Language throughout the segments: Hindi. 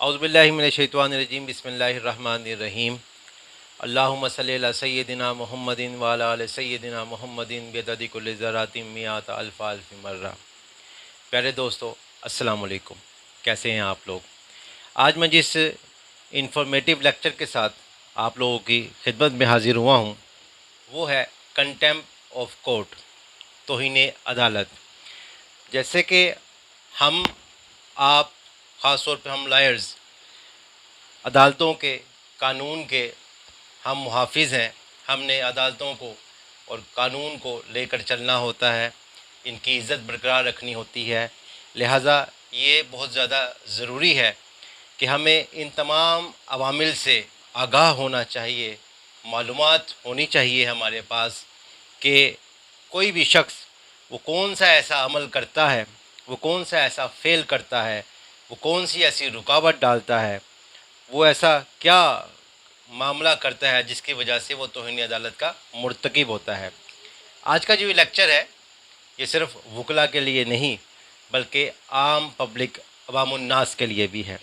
औज़ुबिल्लाहि मिनश्शैतानिर्रजीम बिस्मिल्लाहिर्रहमानिर्रहीम अल्लाहुम्मा सल्लि अला सय्यिदिना मुहम्मदिन व अला आलि सय्यिदिना मुहम्मदिन बिअददि कुल्लि ज़र्रातिन मिआत अल्फ़ अल्फ़ मर्रा। प्यारे दोस्तों, अस्सलाम वालेकुम। कैसे हैं आप लोग? आज मैं जिस इंफॉर्मेटिव लेक्चर के साथ आप लोगों की खिदमत में हाज़िर हुआ हूँ वो है कंटेम्प्ट ऑफ कोर्ट, तौहीन अदालत। जैसे कि हम आप ख़ास तौर पे हम लॉयर्स अदालतों के, कानून के हम मुहाफ़िज़ हैं। हमने अदालतों को और कानून को लेकर चलना होता है, इनकी इज़्ज़त बरकरार रखनी होती है। लिहाजा ये बहुत ज़्यादा ज़रूरी है कि हमें इन तमाम अवामिल से आगाह होना चाहिए, मालूमात होनी चाहिए हमारे पास कि कोई भी शख्स वो कौन सा ऐसा अमल करता है, वो कौन सा ऐसा फ़ेल करता है, वो कौन सी ऐसी रुकावट डालता है, वो ऐसा क्या मामला करता है जिसकी वजह से वो तौहीन अदालत का मुर्तकिब होता है। आज का जो ये लेक्चर है ये सिर्फ़ वकला के लिए नहीं बल्कि आम पब्लिक अवामुन्नास के लिए भी है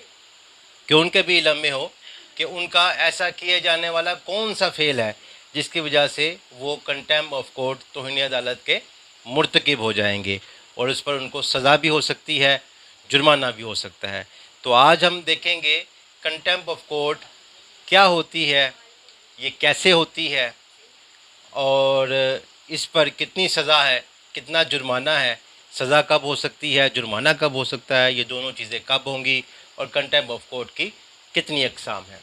कि उनके भी इल्म में हो कि उनका ऐसा किए जाने वाला कौन सा फ़ेल है जिसकी वजह से वो कंटेम्प्ट ऑफ कोर्ट, तौहीन अदालत के मुर्तकिब हो जाएंगे और उस पर उनको सज़ा भी हो सकती है, जुर्माना भी हो सकता है। तो आज हम देखेंगे कंटेम्प्ट ऑफ कोर्ट क्या होती है, ये कैसे होती है और इस पर कितनी सज़ा है, कितना जुर्माना है, सज़ा कब हो सकती है, जुर्माना कब हो सकता है, ये दोनों चीज़ें कब होंगी और कंटेम्प्ट ऑफ कोर्ट की कितनी अक़साम हैं।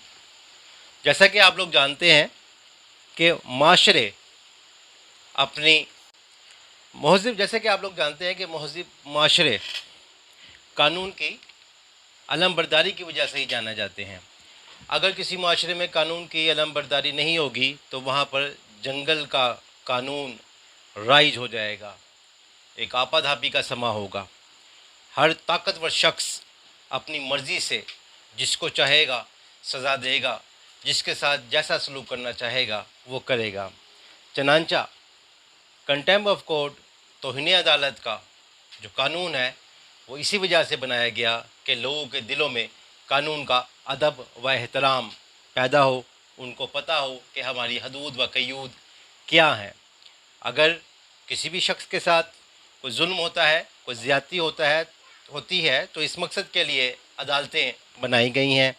जैसा कि आप लोग जानते हैं कि माशरे अपनी महज़िब जैसे कि आप लोग जानते हैं कि महज़िब माशरे कानून की अलमबरदारी की वजह से ही जाना जाते हैं। अगर किसी माशरे में कानून की अलमबरदारी नहीं होगी तो वहाँ पर जंगल का कानून राइज हो जाएगा, एक आपाधापी का समा होगा। हर ताकतवर शख्स अपनी मर्ज़ी से जिसको चाहेगा सज़ा देगा, जिसके साथ जैसा सलूक करना चाहेगा वो करेगा। चनांचा कंटेम्प्ट ऑफ कोर्ट, तौहीन अदालत का जो कानून है वो इसी वजह से बनाया गया कि लोगों के दिलों में कानून का अदब व एहतराम पैदा हो, उनको पता हो कि हमारी हदूद व क़यूद क्या हैं। अगर किसी भी शख्स के साथ कोई जुल्म होता है, कोई ज़्यादती होती है तो इस मकसद के लिए अदालतें बनाई गई हैं।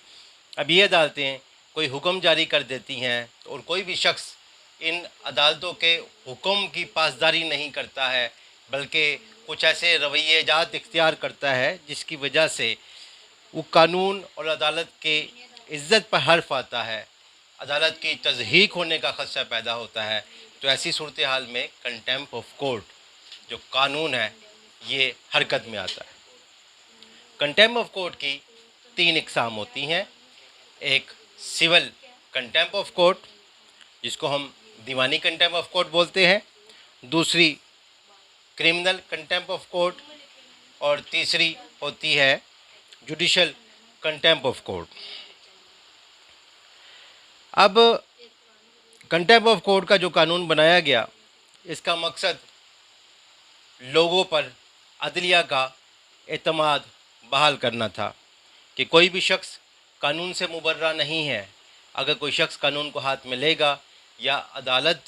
अब ये अदालतें कोई हुक्म जारी कर देती हैं और कोई भी शख्स इन अदालतों के हुक्म की पासदारी नहीं करता है बल्कि कुछ ऐसे रवैये जात इख्तियार करता है जिसकी वजह से वो कानून और अदालत के इज़्ज़त पर हर्फ आता है, अदालत की तज़हीक होने का ख़दशा पैदा होता है। तो ऐसी सूरत हाल में कंटेम्प्ट ऑफ कोर्ट जो कानून है ये हरकत में आता है। कंटेम्प्ट ऑफ कोर्ट की तीन इक़साम होती हैं। एक सिविल कंटेम्प्ट ऑफ कोर्ट जिसको हम दीवानी कंटेम्प्ट ऑफ कोर्ट बोलते हैं, दूसरी क्रिमिनल कंटेम्प्ट ऑफ कोर्ट और तीसरी होती है जुडिशल कंटेम्प्ट ऑफ कोर्ट। अब कंटेम्प्ट ऑफ कोर्ट का जो कानून बनाया गया इसका मकसद लोगों पर अदलिया का एतमाद बहाल करना था कि कोई भी शख्स कानून से मुबर्रा नहीं है। अगर कोई शख्स कानून को हाथ में लेगा या अदालत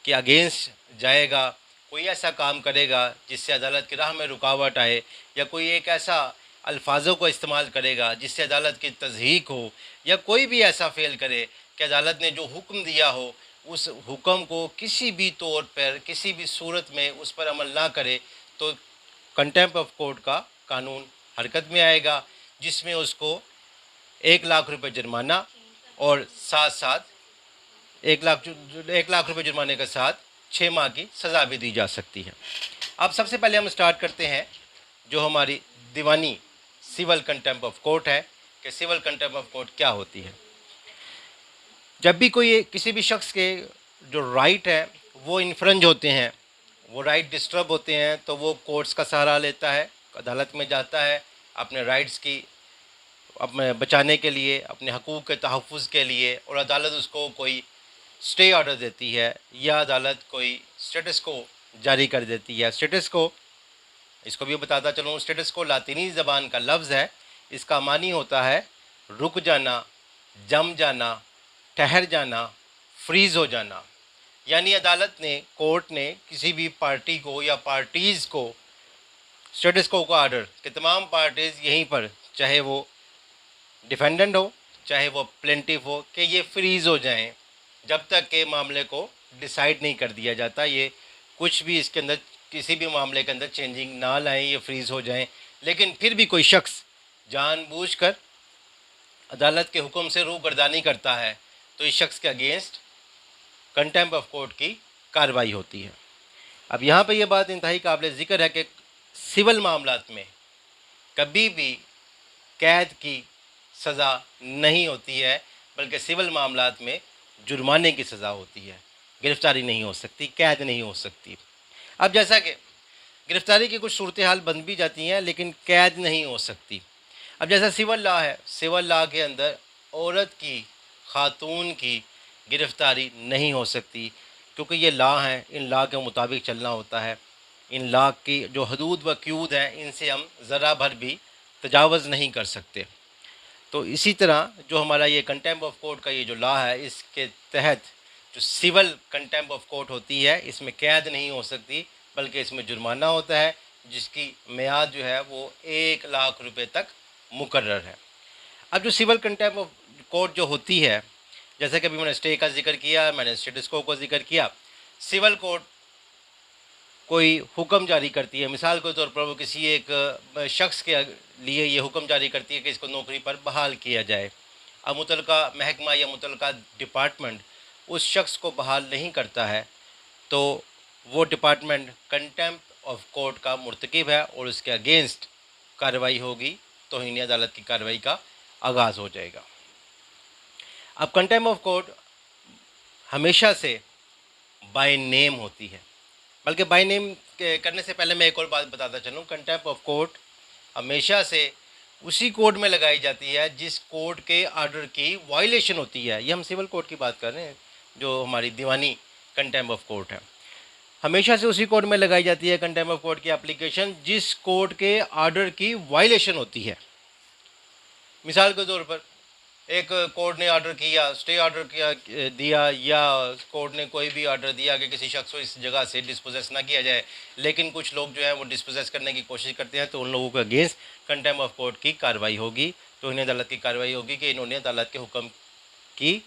के अगेंस्ट जाएगा, कोई ऐसा काम करेगा जिससे अदालत की राह में रुकावट आए या कोई एक ऐसा अल्फाजों को इस्तेमाल करेगा जिससे अदालत की तज़हीक हो या कोई भी ऐसा फ़ेल करे कि अदालत ने जो हुक्म दिया हो उस हुक्म को किसी भी तौर पर, किसी भी सूरत में उस पर अमल ना करे तो कंटेम्प्ट ऑफ कोर्ट का कानून हरकत में आएगा जिसमें उसको 1 लाख रुपए जुर्माना और साथ साथ 1 लाख रुपए जुर्माने के साथ 6 माह की सज़ा भी दी जा सकती है। अब सबसे पहले हम स्टार्ट करते हैं जो हमारी दीवानी सिविल कंटेम्प्ट ऑफ कोर्ट है कि सिविल कंटेम्प्ट ऑफ कोर्ट क्या होती है। जब भी कोई किसी भी शख्स के जो राइट है वो इन्फ्रंज होते हैं, वो राइट डिस्टर्ब होते हैं तो वो कोर्ट्स का सहारा लेता है, अदालत में जाता है अपने राइट्स की अपने बचाने के लिए, अपने हकूक़ के तहफ़्फ़ुज़ के लिए, और अदालत उसको कोई स्टे ऑर्डर देती है या अदालत कोई स्टेटस को जारी कर देती है। स्टेटस को, इसको भी बताता चलूँ, स्टेटस को लातीनी ज़बान का लफ्ज़ है, इसका मानी होता है रुक जाना, जम जाना, ठहर जाना, फ्रीज़ हो जाना। यानी अदालत ने, कोर्ट ने किसी भी पार्टी को या पार्टीज़ को स्टेटस को ऑर्डर कि तमाम पार्टीज़ यहीं पर, चाहे वो डिफेंडेंट हो चाहे वो प्लेंटिफ हो, कि ये फ्रीज़ हो जाएं जब तक के मामले को डिसाइड नहीं कर दिया जाता। ये कुछ भी इसके अंदर किसी भी मामले के अंदर चेंजिंग ना लाएं, ये फ्रीज़ हो जाएं। लेकिन फिर भी कोई शख्स जानबूझकर अदालत के हुक्म से रूगर्दानी करता है तो इस शख्स के अगेंस्ट कंटेम्प्ट ऑफ कोर्ट की कार्रवाई होती है। अब यहाँ पे ये बात इंतहाई काबिल ज़िक्र है कि सिविल मामलात में कभी भी कैद की सज़ा नहीं होती है, बल्कि सिविल मामलात में जुर्माने की सज़ा होती है। गिरफ़्तारी नहीं हो सकती, कैद नहीं हो सकती। अब जैसा कि गिरफ़्तारी की कुछ सूरत हाल बन भी जाती हैं लेकिन कैद नहीं हो सकती। अब जैसा सिविल लॉ है, सिविल लॉ के अंदर औरत की, खातून की गिरफ़्तारी नहीं हो सकती, क्योंकि ये लॉ हैं, इन लॉ के मुताबिक चलना होता है। इन लॉ की जो हदूद व क़यूद हैं, इनसे हम ज़रा भर भी तजावज़ नहीं कर सकते। तो इसी तरह जो हमारा ये कंटेम्प्ट ऑफ कोर्ट का ये जो लॉ है, इसके तहत जो सिविल कंटेम्प्ट ऑफ कोर्ट होती है, इसमें कैद नहीं हो सकती, बल्कि इसमें जुर्माना होता है जिसकी मियाद जो है वो 1 लाख रुपए तक मुकर्रर है। अब जो सिविल कंटेम्प्ट ऑफ कोर्ट जो होती है, जैसे कि अभी मैंने स्टे का जिक्र किया, मैंने स्टेटस को जिक्र किया। सिविल कोर्ट कोई हुक्म जारी करती है, मिसाल के तौर पर वो किसी एक शख्स के लिए ये हुक्म जारी करती है कि इसको नौकरी पर बहाल किया जाए। अब मुतलका महकमा या मुतलका डिपार्टमेंट उस शख्स को बहाल नहीं करता है तो वो डिपार्टमेंट कंटेम्प्ट ऑफ कोर्ट का मुर्तकिब है और उसके अगेंस्ट कार्रवाई होगी, तौहीन अदालत की कार्रवाई का आगाज़ हो जाएगा। अब कंटेम्प्ट ऑफ कोर्ट हमेशा से बाय नेम होती है, बल्कि बाय नेम करने से पहले मैं एक और बात बताता चलूँ। कंटेम्प्ट ऑफ कोर्ट हमेशा से उसी कोर्ट में लगाई जाती है जिस कोर्ट के आर्डर की वायलेशन होती है। ये हम सिविल कोर्ट की बात कर रहे हैं, जो हमारी दीवानी कंटेम्प्ट ऑफ कोर्ट है। हमेशा से उसी कोर्ट में लगाई जाती है कंटेम्प्ट ऑफ कोर्ट की एप्लीकेशन जिस कोर्ट के आर्डर की वायलेशन होती है। मिसाल के तौर पर एक कोर्ट ने ऑर्डर किया, स्टे ऑर्डर दिया, या कोर्ट ने कोई भी ऑर्डर दिया कि किसी शख्स को इस जगह से डिस्पोजेस ना किया जाए, लेकिन कुछ लोग जो है वो डिस्पोजेस करने की कोशिश करते हैं, तो उन लोगों के अगेंस्ट कंटेम्प्ट ऑफ कोर्ट की कार्रवाई होगी, तो इन्हें अदालत की कार्रवाई होगी कि इन्होंने अदालत के हुक्म की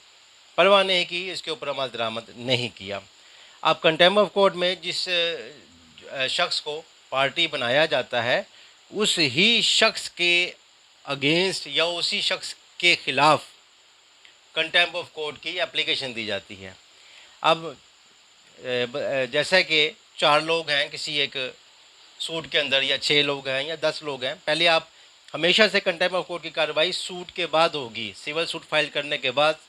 परवाह नहीं की, इसके ऊपर अमल दरामद नहीं किया। अब कंटेम्प्ट ऑफ कोर्ट में जिस शख्स को पार्टी बनाया जाता है उस ही शख्स के अगेंस्ट या उसी शख्स के ख़िलाफ़ कंटेम्प्ट ऑफ कोर्ट की एप्लीकेशन दी जाती है। अब जैसा कि 4 लोग हैं किसी एक सूट के अंदर, या 6 लोग हैं या 10 लोग हैं, पहले आप हमेशा से कंटेम्प्ट ऑफ कोर्ट की कार्रवाई सूट के बाद होगी। सिविल सूट फाइल करने के बाद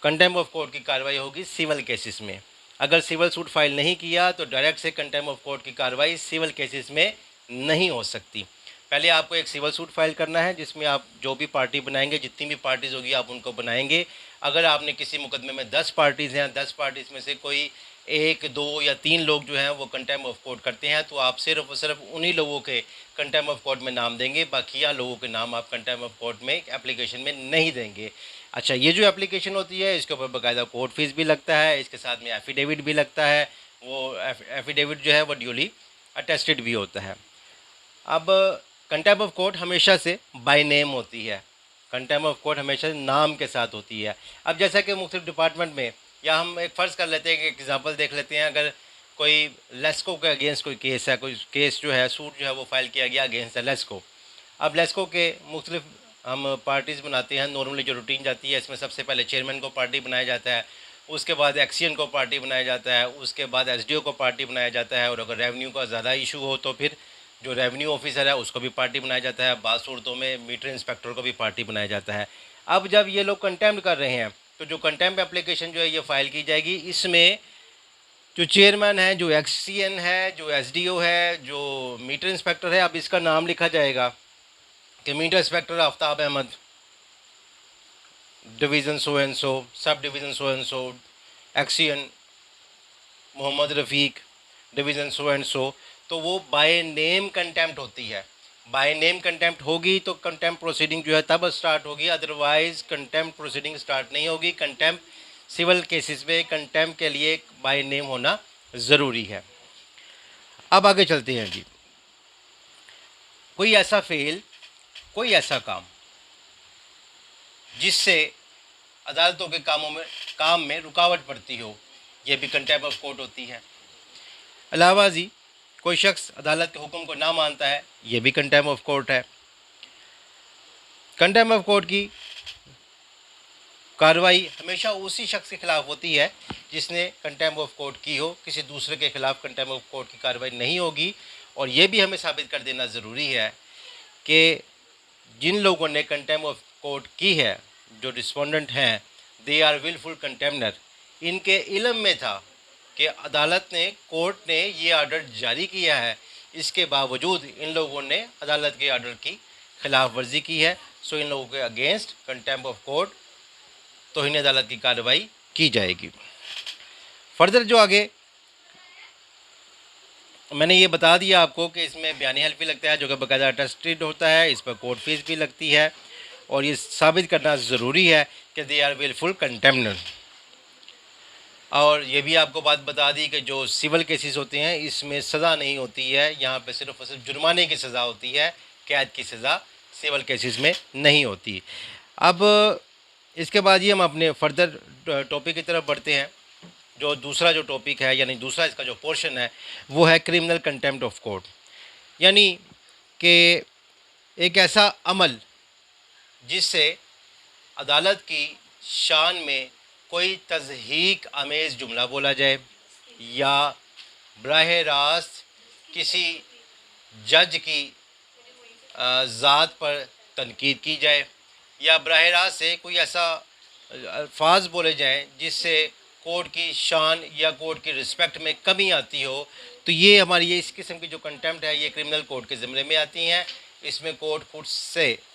कंटेम्प्ट ऑफ कोर्ट की कार्रवाई होगी सिविल केसेस में। अगर सिविल सूट फाइल नहीं किया तो डायरेक्ट से कंटेम्प्ट ऑफ कोर्ट की कार्रवाई सिविल केसेस में नहीं हो सकती। पहले आपको एक सिविल सूट फाइल करना है जिसमें आप जो भी पार्टी बनाएंगे, जितनी भी पार्टीज़ होगी आप उनको बनाएंगे। अगर आपने किसी मुकदमे में 10 पार्टीज़ हैं, 10 पार्टीज़ में से कोई 1, 2 या 3 लोग जो हैं वो कंटेम्प्ट ऑफ कोर्ट करते हैं, तो आप सिर्फ और सिर्फ उन्हीं लोगों के कंटेम्प्ट ऑफ कोर्ट में नाम देंगे, बाकिया लोगों के नाम आप कंटेम्प्ट ऑफ कोर्ट में एप्लीकेशन में नहीं देंगे। अच्छा, ये जो एप्लीकेशन होती है इसके ऊपर बाकायदा कोर्ट फीस भी लगता है, इसके साथ में एफिडेविट भी लगता है। वो एफिडेविट जो है वो ड्यूली अटेस्टेड भी होता है। अब कंटेम्प्ट ऑफ कोर्ट हमेशा से बाय नेम होती है, कंटेम्प्ट ऑफ कोर्ट हमेशा नाम के साथ होती है। अब जैसा कि मुख्तलिफ डिपार्टमेंट में, या हम एक फ़र्ज़ कर लेते हैं कि एग्जांपल देख लेते हैं, अगर कोई लेस्को के अगेंस्ट कोई केस है, कोई केस जो है, सूट जो है वो फाइल किया गया अगेंस्ट लेस्को। अब लेस्को के मुख्तलिफ हम पार्टीज़ बनाते हैं, नॉर्मली जो रूटीन जाती है इसमें सबसे पहले चेयरमैन को पार्टी बनाया जाता है, उसके बाद एक्सियन को पार्टी बनाया जाता है, उसके बाद एसडीओ को पार्टी बनाया जाता है, और अगर रेवेन्यू का ज़्यादा इशू हो तो फिर जो रेवेन्यू ऑफिसर है उसको भी पार्टी बनाया जाता है। बाज़ सूरतों में मीटर इंस्पेक्टर को भी पार्टी बनाया जाता है। अब जब ये लोग कंटेम्प्ट कर रहे हैं तो जो कंटेम्प्ट एप्लीकेशन जो है ये फ़ाइल की जाएगी, इसमें जो चेयरमैन है, जो एक्सियन है, जो एसडीओ है, जो मीटर इंस्पेक्टर है, अब इसका नाम लिखा जाएगा कि meter inspector Aftab Ahmed, division so and so, sub division so and so, XEN Mohammad Rafiq, division so and so. तो वो बाय नेम कंटेम्प्ट होती है। बाय नेम कंटेम्प्ट होगी तो कंटेम्प्ट प्रोसीडिंग जो है तब स्टार्ट होगी, अदरवाइज कंटेम्प्ट प्रोसीडिंग स्टार्ट नहीं होगी। कंटेम्प्ट सिविल केसेस में कंटेम्प्ट के लिए बाय नेम होना ज़रूरी है। अब आगे चलते हैं जी। कोई ऐसा फेल, कोई ऐसा काम जिससे अदालतों के काम में रुकावट पड़ती हो, ये भी कंटेम्प्ट ऑफ कोर्ट होती है। अलावा जी कोई शख्स अदालत के हुक्म को ना मानता है, ये भी कंटेम्प्ट ऑफ कोर्ट है। कंटेम्प्ट ऑफ कोर्ट की कार्रवाई हमेशा उसी शख्स के खिलाफ होती है जिसने कंटेम्प्ट ऑफ कोर्ट की हो, किसी दूसरे के खिलाफ कंटेम्प्ट ऑफ कोर्ट की कार्रवाई नहीं होगी। और ये भी हमें साबित कर देना ज़रूरी है कि जिन लोगों ने कंटेम्प्ट ऑफ कोर्ट की है, जो रिस्पोंडेंट हैं, दे आर विलफुल कंटेम्नर। इनके इल्म में था कि अदालत ने, कोर्ट ने ये आर्डर जारी किया है, इसके बावजूद इन लोगों ने अदालत के आर्डर की खिलाफ वर्जी की है। सो इन लोगों के अगेंस्ट कंटेम्प्ट ऑफ कोर्ट, तौहीन अदालत की कार्रवाई की जाएगी। फर्दर जो आगे मैंने ये बता दिया आपको कि इसमें बयानी हल्फ भी लगता है जो कि बाकायदा अटेस्टेड होता है, इस पर कोर्ट फीस भी लगती है और ये साबित करना ज़रूरी है कि दे आर विलफुल कंटेम्नर। और ये भी आपको बात बता दी कि जो सिविल केसेस होते हैं इसमें सज़ा नहीं होती है, यहाँ पे सिर्फ और सिर्फ जुर्माने की सज़ा होती है, कैद की सज़ा सिविल केसेस में नहीं होती। अब इसके बाद ही हम अपने फर्दर टॉपिक की तरफ बढ़ते हैं। जो दूसरा जो टॉपिक है, यानी दूसरा इसका जो पोर्शन है, वो है क्रिमिनल कंटेम्प्ट ऑफ कोर्ट। यानी कि एक ऐसा अमल जिससे अदालत की शान में कोई तज़हीक आमेज़ जुमला बोला जाए, या बराह रास्त किसी जज की ज़ात पर तनकीद की जाए, या बराह रास्त से कोई ऐसा अल्फाज बोले जाएं जिससे कोर्ट की शान या कोर्ट की रिस्पेक्ट में कमी आती हो, तो ये हमारी ये इस किस्म की जो कंटेम्प्ट है ये क्रिमिनल कोर्ट के ज़िम्मे में आती हैं। इसमें कोर्ट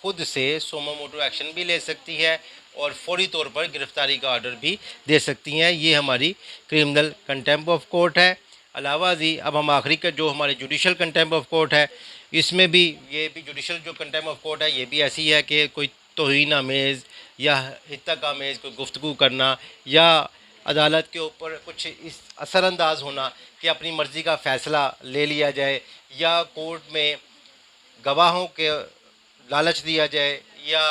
खुद से सोमो मोटो एक्शन भी ले सकती है और फौरी तौर पर गिरफ्तारी का ऑर्डर भी दे सकती हैं। ये हमारी क्रिमिनल कंटेम्प्ट ऑफ कोर्ट है। अलावा जी अब हम आखिरी का जो हमारे जुडिशल कंटेम्प्ट ऑफ कोर्ट है, इसमें भी ये भी जुडिशल जो कंटेम्प्ट ऑफ कोर्ट है ये भी ऐसी है कि कोई तौहीन आमेज़ या हितक आमेज़ कोई गुफ्तगू करना, या अदालत के ऊपर कुछ इस असरअंदाज होना कि अपनी मर्ज़ी का फ़ैसला ले लिया जाए, या कोर्ट में गवाहों के लालच दिया जाए, या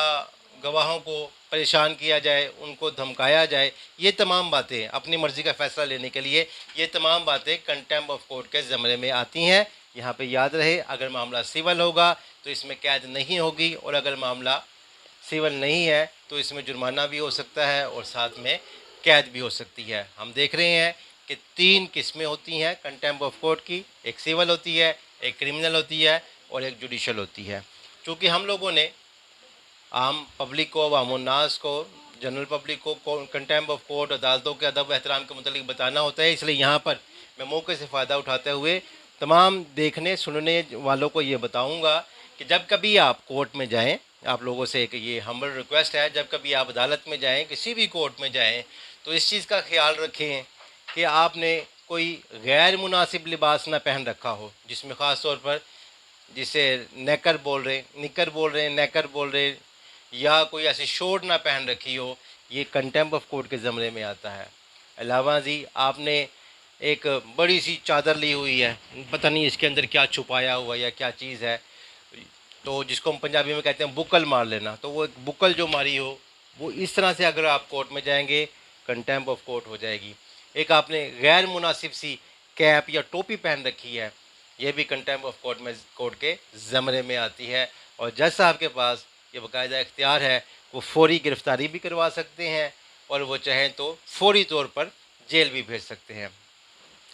गवाहों को परेशान किया जाए, उनको धमकाया जाए। ये तमाम बातें अपनी मर्ज़ी का फ़ैसला लेने के लिए ये तमाम बातें कंटेम्प्ट ऑफ कोर्ट के ज़मरे में आती हैं। यहाँ पे याद रहे, अगर मामला सिविल होगा तो इसमें कैद नहीं होगी, और अगर मामला सिविल नहीं है तो इसमें जुर्माना भी हो सकता है और साथ में कैद भी हो सकती है। हम देख रहे हैं कि 3 किस्में होती हैं कंटेम्प्ट ऑफ कोर्ट की, एक सिविल होती है, एक क्रिमिनल होती है और एक जुडिशल होती है। चूँकि हम लोगों ने आम पब्लिक को, अवामुन्नास को, जनरल पब्लिक को कंटेम्प्ट ऑफ कोर्ट, अदालतों के अदब व एहतराम के मतलब बताना होता है, इसलिए यहाँ पर मैं मौके से फ़ायदा उठाते हुए तमाम देखने सुनने वालों को ये बताऊँगा कि जब कभी आप कोर्ट में जाएँ, आप लोगों से एक ये हम्बल रिक्वेस्ट है, जब कभी आप अदालत में जाएँ, किसी भी कोर्ट में जाएँ, तो इस चीज़ का ख्याल रखें कि आपने कोई गैर मुनासिब लिबास ना पहन रखा हो, जिसमें ख़ास तौर पर जिसे निकर बोल रहे हैं, नेकर बोल रहे हैं, या कोई ऐसी शोट ना पहन रखी हो, ये कंटेम्प्ट ऑफ कोर्ट के ज़मरे में आता है। अलावा जी आपने एक बड़ी सी चादर ली हुई है, पता नहीं इसके अंदर क्या छुपाया हुआ या क्या चीज़ है, तो जिसको हम पंजाबी में कहते हैं बुक्कल मार लेना, तो वो एक बुक्कल जो मारी हो वो इस तरह से अगर आप कोर्ट में जाएंगे कंटेम्प्ट ऑफ कोर्ट हो जाएगी। एक आपने गैर मुनासिब सी कैप या टोपी पहन रखी है, ये भी कंटेम्प्ट ऑफ कोर्ट के ज़मरे में आती है, और जज साहब के पास ये बाकायदा इख्तियार है, वो फौरी गिरफ़्तारी भी करवा सकते हैं और वो चाहें तो फौरी तौर पर जेल भी भेज सकते हैं।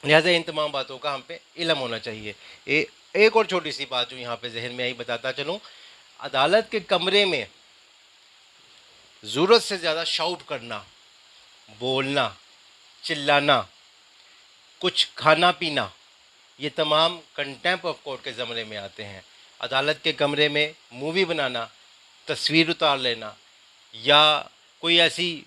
लिहाजा इन तमाम बातों का हम पे इल्म होना चाहिए। एक और छोटी सी बात जो यहाँ पे जहन में आई बताता चलूँ, अदालत के कमरे में ज़रूरत से ज़्यादा शाउट करना, बोलना, चिल्लाना, कुछ खाना पीना, ये तमाम कंटेम्प्ट ऑफ कोर्ट के ज़मरे में आते हैं। अदालत के कमरे में मूवी बनाना, तस्वीर उतार लेना, या कोई ऐसी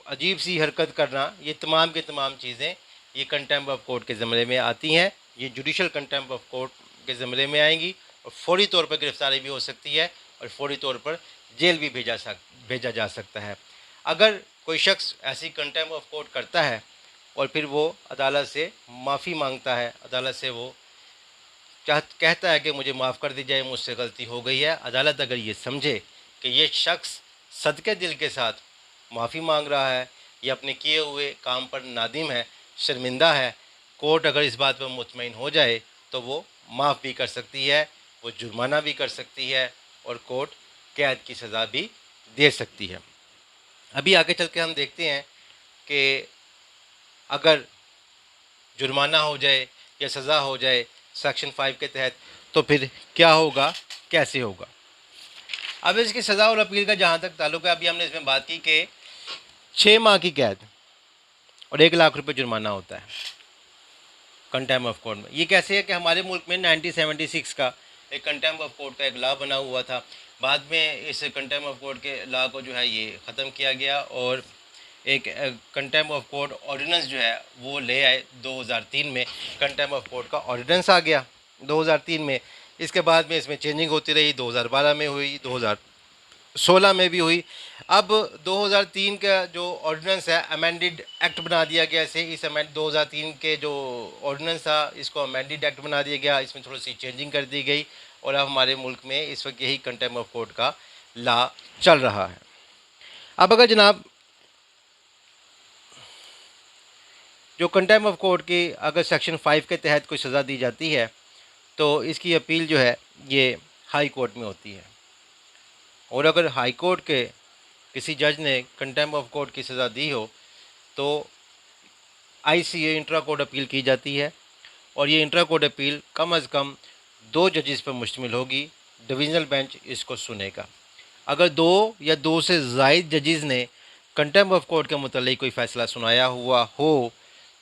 अजीब सी हरकत करना, ये तमाम के तमाम चीज़ें ये कंटेम्प्ट ऑफ कोर्ट के ज़मरे में आती हैं। ये जुडिशल कंटेम्प्ट ऑफ कोर्ट के ज़मरे में आएंगी और फौरी तौर पर गिरफ़्तारी भी हो सकती है और फौरी तौर पर जेल भी भेजा जा सकता है। अगर कोई शख्स ऐसी कंटेम्प्ट ऑफ कोर्ट करता है और फिर वो अदालत से माफ़ी मांगता है, अदालत से वो कहता है कि मुझे माफ़ कर दी जाए, मुझसे गलती हो गई है, अदालत अगर ये समझे कि ये शख्स सदके दिल के साथ माफ़ी मांग रहा है या अपने किए हुए काम पर नादिम है, शर्मिंदा है, कोर्ट अगर इस बात पर मुतमईन हो जाए तो वो माफ़ भी कर सकती है, वो जुर्माना भी कर सकती है और कोर्ट कैद की सज़ा भी दे सकती है। अभी आगे चल के हम देखते हैं कि अगर जुर्माना हो जाए या सज़ा हो जाए सेक्शन 5 के तहत तो फिर क्या होगा, कैसे होगा। अब इसकी सज़ा और अपील का जहाँ तक ताल्लुक है, अभी हमने इसमें बात की कि 6 माह की कैद और 1 लाख रुपए जुर्माना होता है कंटेम्प्ट ऑफ कोर्ट में। ये कैसे है कि हमारे मुल्क में 1976 का एक कंटेम्प्ट ऑफ कोर्ट का एक लॉ बना हुआ था। बाद में इस कंटेम्प्ट ऑफ कोर्ट के लॉ को जो है ये ख़त्म किया गया और एक कंटेम्प्ट ऑफ कोर्ट ऑर्डिनेंस जो है वो ले आए 2003 में। कंटेम्प्ट ऑफ कोर्ट का ऑर्डिनेंस आ गया 2003 में। इसके बाद में इसमें चेंजिंग होती रही, 2012 में हुई, 2016 में भी हुई। अब 2003 का जो ऑर्डिनेंस है अमेंडेड एक्ट बना दिया गया। इसे इस 2003 के जो ऑर्डिनेंस था इसको अमेंडेड एक्ट बना दिया गया, इसमें थोड़ी सी चेंजिंग कर दी गई और अब हमारे मुल्क में इस वक्त यही कंटेम्प्ट ऑफ कोर्ट का लॉ चल रहा है। अब अगर जनाब जो कंटेम्प्ट ऑफ कोर्ट की अगर सेक्शन 5 के तहत कोई सज़ा दी जाती है तो इसकी अपील जो है ये हाई कोर्ट में होती है और अगर हाई कोर्ट के किसी जज ने कंटेम्प्ट ऑफ कोर्ट की सज़ा दी हो तो ICA इंट्रा कोर्ट अपील की जाती है और ये इंट्रा कोर्ट अपील कम अज़ कम 2 जजेस पर मुश्तमिल होगी। डिवीज़नल बेंच इसको सुनेगा। अगर 2 या 2 से ज़ायद जजेस ने कंटेम्प्ट ऑफ कोर्ट के मुतालिक कोई फ़ैसला सुनाया हुआ हो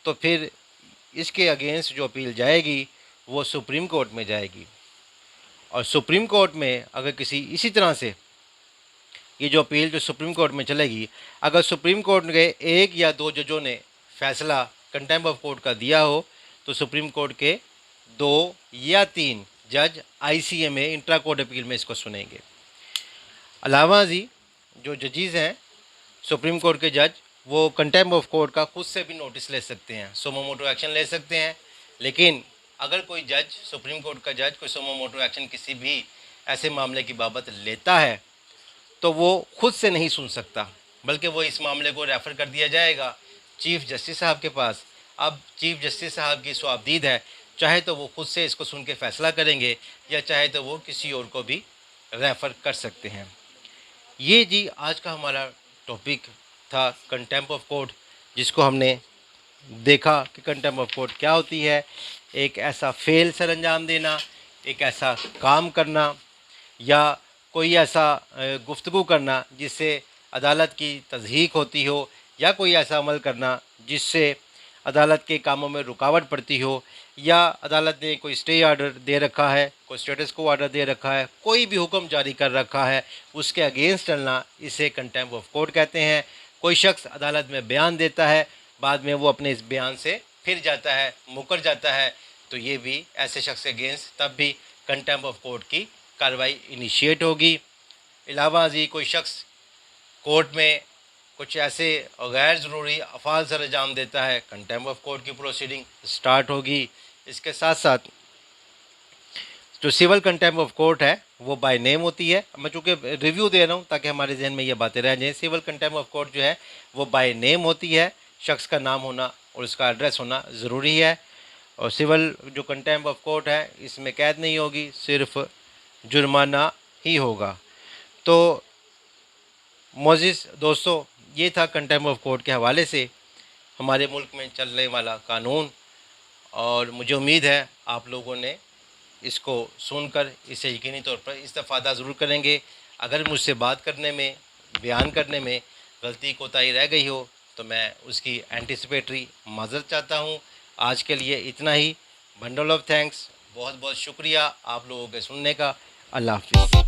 तो फिर इसके अगेंस्ट जो अपील जाएगी वो सुप्रीम कोर्ट में जाएगी और सुप्रीम कोर्ट में अगर किसी इसी तरह से ये जो अपील जो सुप्रीम कोर्ट में चलेगी, अगर सुप्रीम कोर्ट के 1 या 2 जजों ने फ़ैसला कंटेम्प्ट ऑफ कोर्ट का दिया हो तो सुप्रीम कोर्ट के 2 या 3 जज ICA में इंट्रा कोर्ट अपील में इसको सुनेंगे। अलावा जी जो जजेस हैं सुप्रीम कोर्ट के जज वो कंटेम्प्ट ऑफ कोर्ट का खुद से भी नोटिस ले सकते हैं, सोमो मोटो एक्शन ले सकते हैं। लेकिन अगर कोई जज सुप्रीम कोर्ट का जज कोई सोमो मोटो एक्शन किसी भी ऐसे मामले की बाबत लेता है तो वो खुद से नहीं सुन सकता, बल्कि वो इस मामले को रेफ़र कर दिया जाएगा चीफ़ जस्टिस साहब के पास। अब चीफ़ जस्टिस साहब की स्वाबदीद है, चाहे तो वो खुद से इसको सुन के फ़ैसला करेंगे या चाहे तो वो किसी और को भी रेफ़र कर सकते हैं। ये जी आज का हमारा टॉपिक था कंटेम्प्ट ऑफ कोर्ट, जिसको हमने देखा कि कंटेम्प्ट ऑफ कोर्ट क्या होती है। एक ऐसा फ़ेल सर अंजाम देना, एक ऐसा काम करना या कोई ऐसा गुफ्तगू करना जिससे अदालत की तज़हीक होती हो या कोई ऐसा अमल करना जिससे अदालत के कामों में रुकावट पड़ती हो या अदालत ने कोई स्टे ऑर्डर दे रखा है, कोई स्टेटस को ऑर्डर दे रखा है, कोई भी हुक्म जारी कर रखा है, उसके अगेंस्ट चलना, इसे कंटेम्प्ट ऑफ कोर्ट कहते हैं। कोई शख्स अदालत में बयान देता है, बाद में वो अपने इस बयान से फिर जाता है, मुकर जाता है, तो ये भी ऐसे शख्स के अगेंस्ट तब भी कंटेम्प्ट ऑफ कोर्ट की कार्रवाई इनिशिएट होगी। अलावा जी कोई शख्स कोर्ट में कुछ ऐसे गैर ज़रूरी अफ़ाल सर अंजाम देता है, कंटेम्प्ट ऑफ कोर्ट की प्रोसीडिंग स्टार्ट होगी। इसके साथ साथ जो सिविल कंटेम्प्ट ऑफ कोर्ट है वो बाय नेम होती है। मैं चूँकि रिव्यू दे रहा हूँ ताकि हमारे जहन में ये बातें रह जाएँ। सिविल कंटेम्प्ट ऑफ कोर्ट जो है वो बाय नेम होती है, शख्स का नाम होना और उसका एड्रेस होना ज़रूरी है। और सिविल जो कंटेम्प्ट ऑफ कोर्ट है इसमें कैद नहीं होगी, सिर्फ जुर्माना ही होगा। तो मोअज़्ज़िज़ दोस्तों, ये था कंटेम्प्ट ऑफ कोर्ट के हवाले से हमारे मुल्क में चलने वाला कानून और मुझे उम्मीद है आप लोगों ने इसको सुनकर इससे यकीनी तौर पर इस्तेफ़ादा ज़रूर करेंगे। अगर मुझसे बात करने में, बयान करने में गलती कोताही रह गई हो तो मैं उसकी एंटिसिपेटरी माज़रत चाहता हूँ। आज के लिए इतना ही। बंडल ऑफ थैंक्स, बहुत बहुत शुक्रिया आप लोगों के सुनने का। अल्लाह हाफ़िज़।